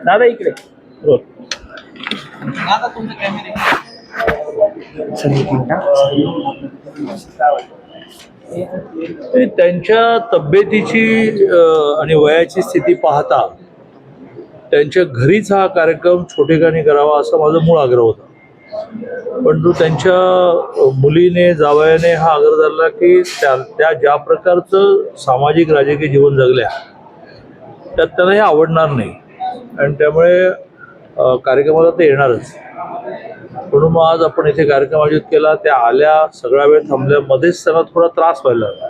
दादा इकडे रोल. त्यांच्या तब्येतीची आणि वयाची स्थिती पाहता त्यांच्या घरीच हा कार्यक्रम छोटेखानी करावा असा माझा मूळ आग्रह होता. परंतु त्यांच्या मुलीने जावयाने हा आग्रह धरला की त्या ज्या प्रकारचं सामाजिक राजकीय जीवन जगल्या त्यात त्यांना हे आवडणार नाही आणि त्यामुळे कार्यक्रमाला ते येणारच. म्हणून मग आज आपण इथे कार्यक्रम आयोजित केला. त्या आल्या, सगळा वेळ थांबल्या, मध्येच त्यांना थोडा त्रास व्हायला लागला.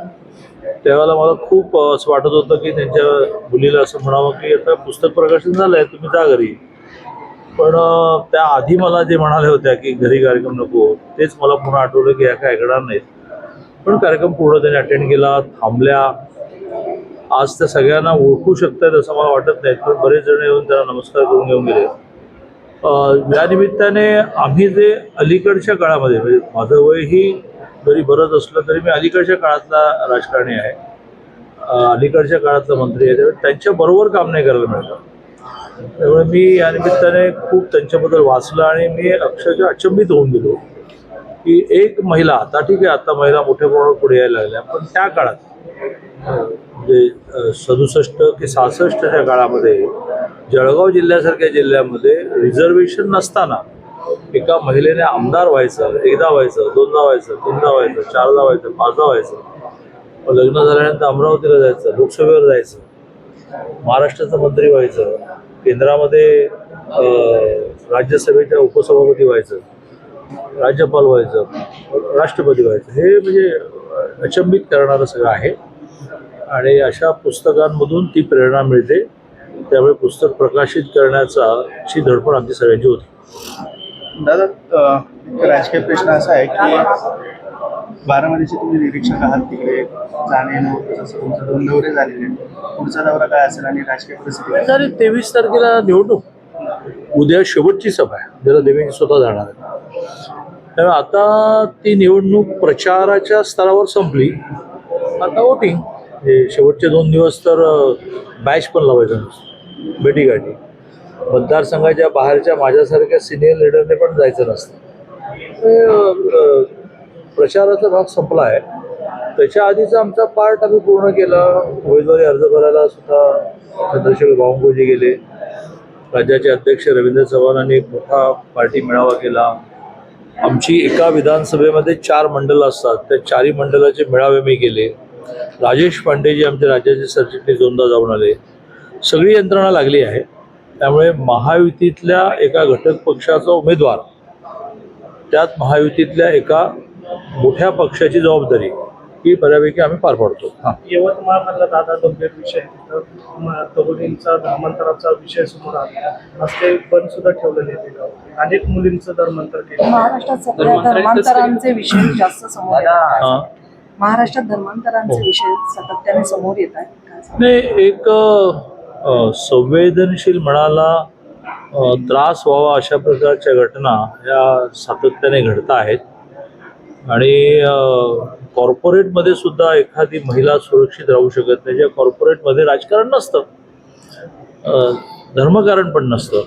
त्यावेळेला मला खूप असं वाटत होतं की त्यांच्या मुलीला असं म्हणावं की आता पुस्तक प्रकाशन झालं आहे, तुम्ही जा घरी. पण त्या आधी मला जे म्हणाले होत्या की घरी कार्यक्रम नको, तेच मला पुन्हा आठवलं की ह्या काय ऐकणार नाहीत. पण कार्यक्रम पूर्ण त्यांनी अटेंड केला, थांबल्या. आज त्या सगळ्यांना ओळखू शकतात असं मला वाटत नाही, पण बरेच जण येऊन त्यांना नमस्कार करून घेऊन गेले. या निमित्ताने आम्ही जे अलीकडच्या काळामध्ये, म्हणजे माझं वयही जरी बरंच असलं तरी मी अलीकडच्या काळातला राजकारणी आहे, अलीकडच्या काळातला मंत्री आहे, त्यामुळे त्यांच्याबरोबर काम नाही करायला मिळतं. त्यामुळे मी या निमित्ताने खूप त्यांच्याबद्दल वाचलं आणि मी अक्षरशः अचंबित होऊन गेलो की एक महिला, आता ठीक आहे आता महिला मोठ्या प्रमाणावर पुढे यायला लागल्या, पण त्या काळात म्हणजे 67 की 66च्या काळामध्ये जळगाव जिल्ह्यासारख्या जिल्ह्यामध्ये रिझर्वेशन नसताना एका महिलेने आमदार व्हायचं, एकदा व्हायचं, दोनदा व्हायचं, तीनदा व्हायचं, चारदा व्हायचं, पाचदा व्हायचं. मग लग्न झाल्यानंतर अमरावतीला जायचं, लोकसभेवर जायचं, महाराष्ट्राचं मंत्री व्हायचं, केंद्रामध्ये राज्यसभेच्या उपसभापती व्हायचं, राज्यपाल व्हायचं, राष्ट्रपती व्हायचं. हे म्हणजे अचंबित करणारं सगळं आहे आणि अशा पुस्तकांमधून ती प्रेरणा मिळते. त्यामुळे पुस्तक प्रकाशित करण्याची धडपड आमची सगळ्यांची होती. दादा, राजकीय प्रश्न असा आहे की बारामतीचे तुम्ही निरीक्षक आहात, तिकडे जाणे जसं तुमचे 2 दौरे झालेले, पुढचा दौरा काय असेल आणि राजकीय परिस्थिती? 23 तारखेला निवडणूक, उद्या शेवटची सभा आहे, ज्याला देवेंद्र स्वतः जाणार आहे. त्यामुळे आता ती निवडणूक प्रचाराच्या स्तरावर संपली. आता वोटिंग हे शेवटचे 2 दिवस तर बॅच पण लावायचं नसतं, भेटीगाठी. मतदारसंघाच्या बाहेरच्या माझ्यासारख्या सिनियर लीडरने पण जायचं नसतं. प्रचाराचा भाग संपला आहे. त्याच्या आधीचा आमचा पार्ट आम्ही पूर्ण केला. उमेदवारी अर्ज भरायला सुद्धा चंद्रशेखर बावनकुळे गेले. राज्याचे अध्यक्ष रवींद्र चव्हाणांनी एक मोठा पार्टी मेळावा केला. आमची एका विधानसभेमध्ये 4 मंडलं असतात, त्या 4ही मंडलाचे मेळावे मी केले. राजेश पांडे जी आमच्या राज्याचे सरचिटणीस 2दा जाऊन आले. सगळी यंत्रणा लागली आहे. त्यामुळे महायुतीतल्या एका घटक पक्षाचा उमेदवार, त्यात महायुतीतल्या एका मोठ्या पक्षाची जबाबदारी ही बऱ्यापैकी आम्ही पार पाडतो. यवतमाळमधला दादा गंभीर विषय, तरुणींचा धर्मांतराचा विषय समोर आला. आज ते पण सुद्धा ठेवलेले आहे. अनेक मुलींचं धर्मांतर केलं. महाराष्ट्रात सध्या धर्मांतरांचे विषय जास्त समोर येतात. महाराष्ट्रात धर्मांतरांचे विषय सातत्याने समोर येत आहेत. नाही, एक संवेदनशील मनाला त्रास व्हावा अशा प्रकारच्या घटना या सातत्याने घडत आहेत आणि कॉर्पोरेटमध्ये सुद्धा एखादी महिला सुरक्षित राहू शकत नाही. ज्या कॉर्पोरेटमध्ये राजकारण नसतं, धर्मकारण पण नसतं,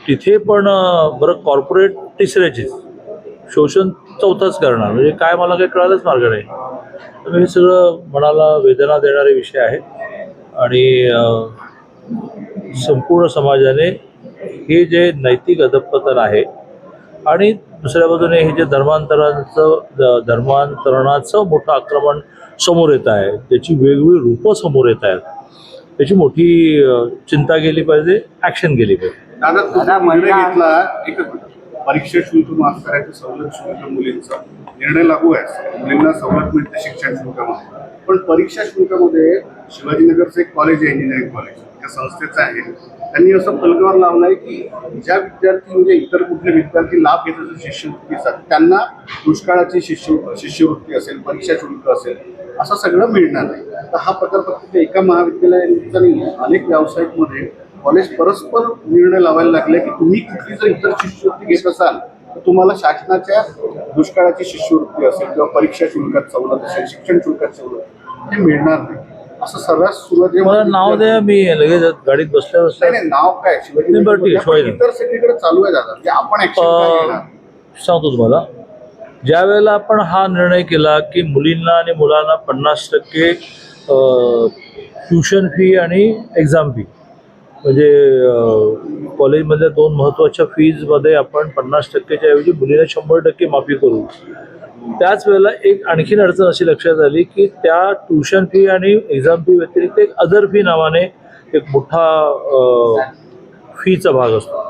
तिथे पण बरं कॉर्पोरेट तिसऱ्याचीच, शोषण चौथाच करणार, म्हणजे काय मला काही कळायलाच मार्ग नाही. तर हे सगळं मनाला वेदना देणारे विषय आहेत आणि संपूर्ण समाजाने हे जे नैतिक अधपतन आहे आणि दुसऱ्या बाजूने हे जे धर्मांतरणाचं मोठं आक्रमण समोर येत आहे, त्याची वेगवेगळी रूपं समोर येत आहेत, त्याची मोठी चिंता केली पाहिजे, ॲक्शन केली पाहिजे. दादा निर्णय घेतला, एक परीक्षा शुल्क माफ करायचं, सवलत शुल्क मुलींचा निर्णय लागू आहे, मुलींना सवलत मिळते शिक्षण शुल्कामध्ये. पण परीक्षा शुल्कामध्ये शिवाजीनगरचं एक कॉलेज आहे, इंजिनिअरिंग कॉलेज, त्या संस्थेचं आहे, त्यांनी असं फलकावर लावलं आहे की ज्या विद्यार्थी म्हणजे इतर कुठले विद्यार्थी लाभ घेत असेल शिष्यवृत्तीचा, त्यांना दुष्काळाची शिष्यवृत्ती असेल, परीक्षा शुल्क असेल, असं सगळं मिळणार नाही. तर हा प्रकार फक्त एका महाविद्यालयाचा नाही आहे, अनेक व्यावसायिकमध्ये कॉलेज परस्पर निर्णय लावायला लागले की तुम्ही कुठली जर इतर शिष्यवृत्ती घेत असाल तर तुम्हाला शासनाच्या दुष्काळाची शिष्यवृत्ती असेल किंवा परीक्षा शुल्कात सवलत असेल, शिक्षण शुल्कात सवलत, हे मिळणार नाही. असं सर्रास सुरुवातीला मला नाव द्या, मी लगेच गाडीत बसल्या बसल्या नाही, नाव काय नाही, बरं, ठीक आहे, शिवाजी शिवाजी इतर सगळीकडे चालू आहे दादा, म्हणजे आपण ऍक्शन काय घेणार? सांगतो तुम्हाला. ज्या वेळेला आपण हा निर्णय केला की मुलींना आणि मुलांना 50% ट्युशन फी आणि एक्झाम फी, म्हणजे कॉलेजमधल्या 2 महत्त्वाच्या फीजमध्ये आपण 50%च्या ऐवजी मुलींना 100% माफी करू. त्याच वेळेला एक आणखीन अडचण अशी लक्षात आली की त्या ट्युशन फी आणि एक्झाम फी व्यतिरिक्त एक अदर फी नावाने एक मोठा फीचा भाग असतो,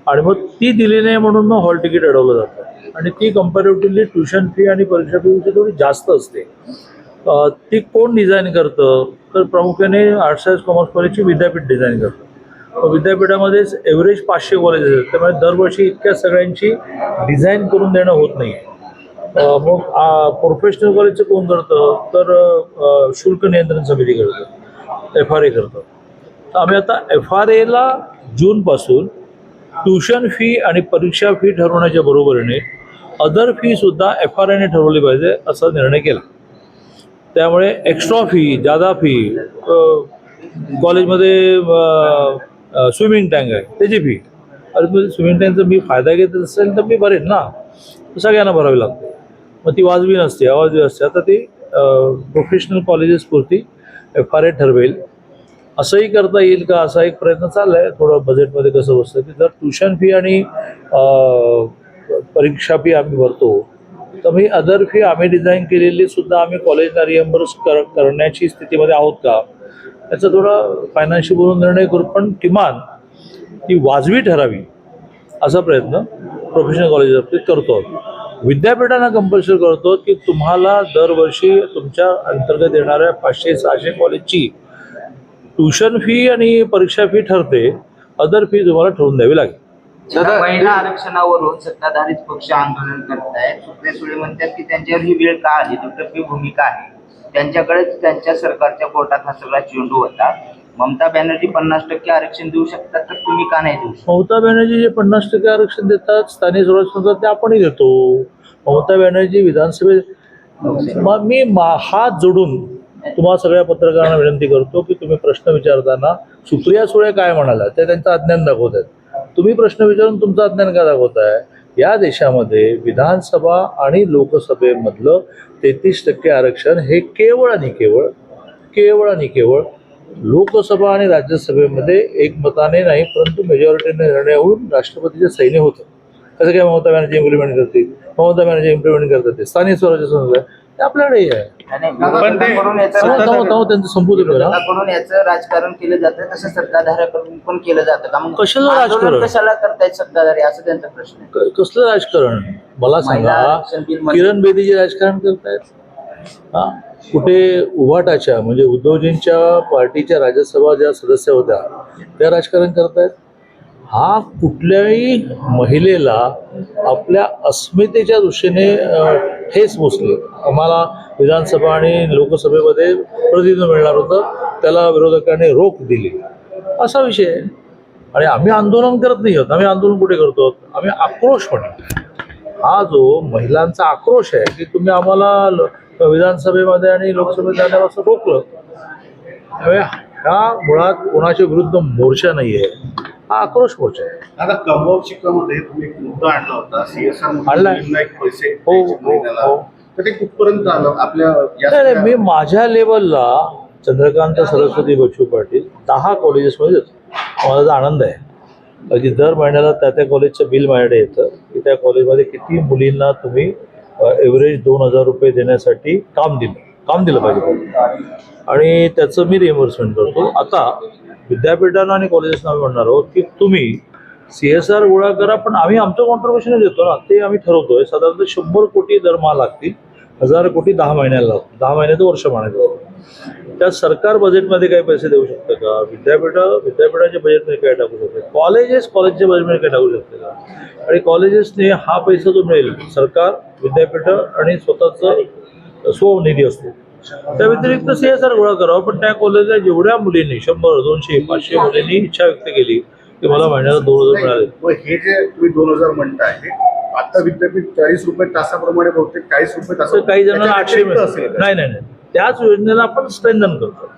आणि मग ती दिली नाही म्हणून मग हॉल तिकीट अडवलं जातं, आणि ती कम्पॅरेटिव्हली ट्युशन फी आणि परीक्षा फीपेक्षा थोडी जास्त असते. ती कोण डिझाईन करतं, तर प्रामुख्याने आर्ट्स सायन्स कॉमर्स कॉलेजची विद्यापीठ डिझाईन करतं. विद्यापीठामध्येच एव्हरेज 500 कॉलेजेस आहेत, त्यामुळे दरवर्षी इतक्या सगळ्यांची डिझाईन करून देणं होत नाही. मग प्रोफेशनल कॉलेजचं कोण करतं, तर शुल्क नियंत्रण समिती करतं, FRA करतं. तर आम्ही आता FRAला जूनपासून ट्युशन फी आणि परीक्षा फी ठरवण्याच्या बरोबरीने अदर फीसुद्धा FRAने ठरवली पाहिजे असा निर्णय केला. त्यामुळे एक्स्ट्रा फी, जादा फी, कॉलेजमध्ये स्विमिंग टँक आहे त्याची फी, अरे स्विमिंग टँकचा मी फायदा घेत असेल तर मी भरेन ना, सगळ्यांना भरावी लागते. मग ती वाजवी नसते, अवाजवी असते. आता ती प्रोफेशनल कॉलेजेसपुरती FRA ठरवेल. असंही करता येईल का, असा एक प्रयत्न चालला आहे. थोडं बजेटमध्ये कसं बसतं की जर ट्युशन फी आणि परीक्षा फी आम्ही भरतो, तर मी अदर फी आम्ही डिझाईन केलेली सुद्धा आम्ही कॉलेजला रिएम्बर्स करण्याची स्थितीमध्ये आहोत का, याचा थोडा फायनान्शियल बोलून निर्णय करू, पण किमान ती वाजवी ठरावी असा प्रयत्न प्रोफेशनल कॉलेज करतो. विद्यापीठांना कंपल्सरी करतो की तुम्हाला दरवर्षी तुमच्या अंतर्गत येणाऱ्या 500-600 कॉलेजची ट्युशन फी आणि परीक्षा फी ठरते, अदर फी तुम्हाला ठरवून द्यावी लागेल. महिला आरक्षणावरून सत्ताधारीच पक्ष आंदोलन करतायत. सुप्रिया सुळे म्हणतात की त्यांच्यावर ही वेळ का आली, दुटप्पी भूमिका आहे त्यांच्याकडेच, त्यांच्या सरकारच्या कोर्टात हा सगळा चेंडू होता. ममता बॅनर्जी 50% आरक्षण देऊ शकतात, तर तुम्ही का नाही देऊ शकत? ममता बॅनर्जी जे 50% आरक्षण देतात स्थानिक स्वराज्य संस्थांना, ते आपणही देतो. ममता बॅनर्जी विधानसभेत, मी हात जोडून तुम्हाला सगळ्या पत्रकारांना विनंती करतो की तुम्ही प्रश्न विचारताना सुप्रिया सुळे काय म्हणाल्या ते त्यांचं अज्ञान दाखवत आहेत. तुम्ही प्रश्न विचारून तुमचं अज्ञान का दाखवताय? या देशामध्ये विधानसभा आणि लोकसभेमधलं 33% आरक्षण हे केवळ आणि केवळ लोकसभा आणि राज्यसभेमध्ये एकमताने नाही, परंतु मेजॉरिटीने निर्णय होऊन राष्ट्रपतीच्या सैन्य होतं. कसं काय ममता बॅनर्जी इम्प्लिमेंट करते? ममता बॅनर्जी इम्प्लिमेंट करतात ते स्थानिक स्वराज्य संस्था, ते आपल्याकडेही आहे. विरोधकांकडून त्यांचं संपूर्ण याचं राजकारण केलं जातं, तसं सत्ताधाऱ्याकडून पण केलं जातं का? मग कशाला राजकारण? आंदोलन कशाला करतायत सत्ताधारी, असं त्यांचा प्रश्न आहे. कसलं राजकारण? मला महिला सांगा, आरक्षण बिलमध्ये- किरण बेदीचे राजकारण करतायत? हा, कुठे उभाटाच्या म्हणजे उद्धवजींच्या पार्टीच्या राज्यसभा ज्या सदस्य होत्या त्या राजकारण करतायत? हा कुठल्याही महिलेला आपल्या अस्मितेच्या दृष्टीने ठेस पोचली. आम्हाला विधानसभा आणि लोकसभेमध्ये प्रतिनिधित्व मिळणार होतं, त्याला विरोधकांनी रोख दिली, असा विषय आहे. आणि आम्ही आंदोलन करत नाही आहोत. आम्ही आंदोलन कुठे करतो? आम्ही आक्रोश म्हणतो. हा जो महिलांचा आक्रोश आहे की तुम्ही आम्हाला विधानसभेमध्ये आणि लोकसभेत जाण्यापासून रोखलं, त्यामुळे हा मुळात कोणाच्या विरुद्ध मोर्चा नाही आहे, हा आक्रोश मोर्चा आहे. आता कमवाव चित्रामध्ये तुम्ही एक मुद्दा आणला होता, CSR आणलाय. पैसे हो, द्यायचे महिन्याला. हो. तर ते कुठपर्यंत आलं आपल्या या नाही, सगळ्या- मी माझ्या लेवलला चंद्रकांत सरस्वती बच्चू पाटील 10 कॉलेजेसमध्ये देतो. माझा आनंद आहे. अगदी दर महिन्याला त्या कॉलेजचं बिल माझ्याकडे येतं की त्या कॉलेजमध्ये किती मुलींना तुम्ही एव्हरेज 2,000 रुपये देण्यासाठी काम दिलं पाहिजे, आणि त्याचं मी रिएम्बर्समेंट करतो. आता विद्यापीठांना आणि कॉलेजेसना आम्ही म्हणणार आहोत की तुम्ही CSR गोळा करा, पण आम्ही आमचं कॉन्ट्रिब्युशन देतो ना, ते आम्ही ठरवतोय. साधारणतः 100 कोटी दरमहा लागतील, 1000 कोटी 10 महिन्याला लागतील, 10 महिन्याचं वर्ष म्हणायचं. त्या सरकार बजेटमध्ये काही पैसे देऊ शकतं का? विद्यापीठाच्या बजेटमध्ये काय टाकू शकते? कॉलेजच्या बजेटमध्ये काय टाकू शकते का? आणि कॉलेजेसने हा पैसा जो मिळेल, सरकार, विद्यापीठं आणि स्वतःचं स्वनिधी असतो, त्या व्यतिरिक्त CSR गोळा करावा. पण त्या कॉलेजला जेवढ्या मुलींनी 100, 200, 500 मुलींनी इच्छा व्यक्त केली की मला महिन्याला 2,000 मिळाले. मग हे जे तुम्ही 2,000 म्हणताय, हे आता विद्यापीठ 40 रुपये तासाप्रमाणे बहुतेक 40 रुपये तर तास काही जणांना 800 मिळतात. नाही, त्याच योजनेला आपण स्ट्रेंथन करतो.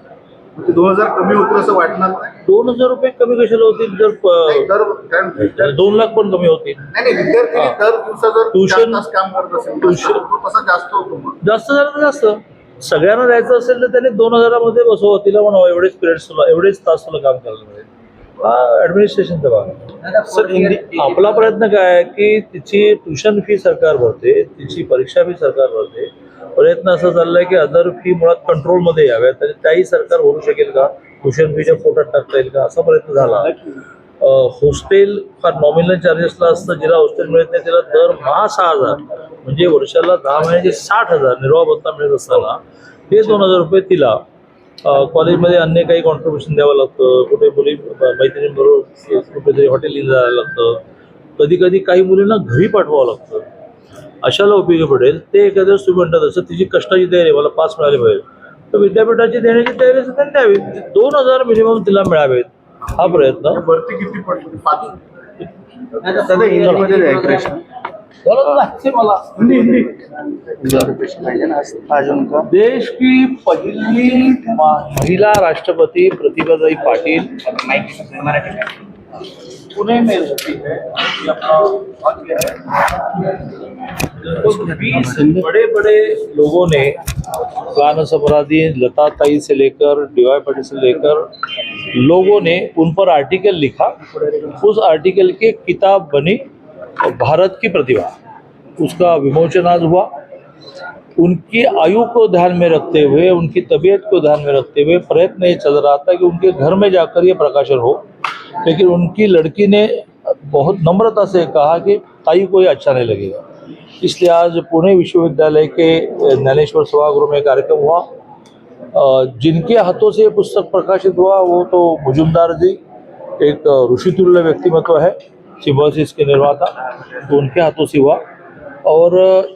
म्हणजे 2000 कमी होतील असं वाटणार नाही. 2000 रुपये कमी कशाला होतील जर नाही, कारण विद्यार्थी 2 लाख पण कमी होतील. नाही विद्यार्थी हा. दर दिवसा जर Tuition- 4 तास काम करत असेल Tuition- तर तसा जास्त होतो मग. जास्त झालं तर जास्त. सगळ्यांना द्यायचं असेल तर त्याने 2000 बसवा, तिला म्हणावं एवढेच पिरियड्स तुला, एवढेच तास तुला काम करायला मिळेल. हा ऍडमिनिस्ट्रेशनचा भाग आहे. सर आपला प्रयत्न काय आहे की तिची ट्युशन फी सरकार भरते, तिची परीक्षा फी सरकार भरते. प्रयत्न असा चाललाय की अदर फी मुळात कंट्रोलमध्ये याव्यात आणि त्याही सरकार भरू शकेल का, ट्युशन फीच्या पोटात टाकता येईल का, असा प्रयत्न झाला. हॉस्टेल फार नॉमिनल चार्जेसला असतं, जिला हॉस्टेल मिळत नाही त्याला दरमहा 6,000 म्हणजे वर्षाला 10 महिन्याचे 60,000 निर्वाह भत्ता मिळत असताना हे 2,000 रुपये तिला. कॉलेजमध्ये अन्य काही कॉन्ट्रीब्युशन द्यावं लागतं, कुठे मुली मैत्रिणींबरोबर कुठेतरी हॉटेलिंग जायला लागतं, कधी कधी काही मुलींना घरी पाठवावं लागतं. अशाला उपयोगी पडेल ते. एखाद्या तुम्ही म्हणतात असं तिची कष्टाची तयारी, मला पास मिळाले पाहिजे, तर विद्यापीठाची देण्याची तयारी असं त्यांनी द्यावी. 2,000 मिनिमम तिला मिळावेत हा प्रयत्न. भरती किती पडली? 5. दादा हिंदीमध्ये द्या एक प्रश्न. अजून का देश की पहिली महिला राष्ट्रपति प्रतिभाताई पाटिल पुणे में रहती है. ये अपना भाग्य है. तो 20 बड़े बड़े लोगों ने, गान सम्रादी लता ताई से लेकर DY पाटिल से लेकर लोगों ने उन पर आर्टिकल लिखा. उस आर्टिकल की किताब बनी भारत की प्रतिभा. उसका विमोचन आज हुआ. उनकी आयु को ध्यान में रखते हुए, उनकी तबीयत को ध्यान में रखते हुए प्रयत्न ये चल रहा था कि उनके घर में जाकर ये प्रकाशन हो. लेकिन उनकी लड़की ने बहुत नम्रता से कहा कि ताई को ये अच्छा नहीं लगेगा. इसलिए आज पुणे विश्वविद्यालय के ज्ञानेश्वर सभागृह में कार्यक्रम हुआ. जिनके हाथों से ये पुस्तक प्रकाशित हुआ वो तो मुजुमदार जी, एक ऋषितुल्य व्यक्तिमत्व है, सिम्बोसिस के निर्माता, तो उनके हाथों से हुआ. और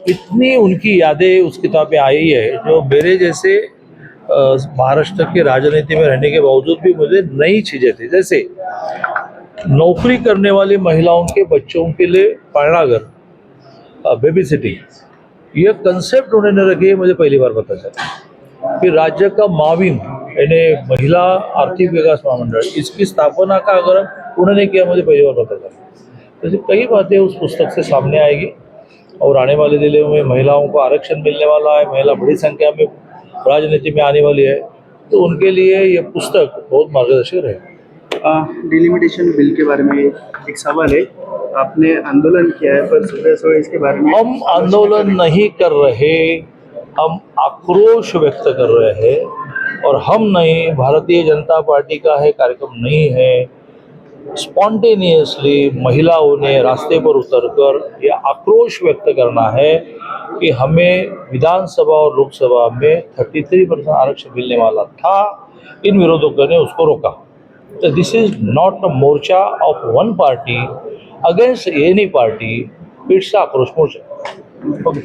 इतनी उनकी यादें उस किताब में आई है जो मेरे जैसे महाराष्ट्र की राजनीति में रहने के बावजूद भी मुझे नई चीज़ें थी. जैसे नौकरी करने वाली महिलाओं के बच्चों के लिए पालनाघर, बेबी सिटिंग, ये कंसेप्ट उन्होंने रखी है. मुझे पहली बार पता चला कि राज्य का माविम यानी महिला आर्थिक विकास महामंडल, इसकी स्थापना का अगर उन्होंने किया, मुझे पहली बार पता चला. ऐसी कई बातें उस पुस्तक से सामने आएगी. और आने वाले दिनों में महिलाओं को आरक्षण मिलने वाला है, महिला बड़ी संख्या में राजनीति में आने वाली है, तो उनके लिए ये पुस्तक बहुत मार्गदर्शक रहेगी. डिलिमिटेशन बिल के बारे में एक सवाल है. आपने आंदोलन किया है पर सुबह इसके बारे में हम आंदोलन नहीं कर रहे, हम आक्रोश व्यक्त कर रहे हैं. और हम नहीं, भारतीय जनता पार्टी का है कार्यक्रम नहीं है. स्पॉन्टेनियसली महिलाओं ने रास्ते पर उतरकर यह आक्रोश व्यक्त करना है कि हमें विधानसभा और लोकसभा में 33% आरक्षण मिलने वाला था. इन विरोधकों ने उसको रोका. तो this is not a morcha of one party against any party, it's aakrosh morcha. Okay.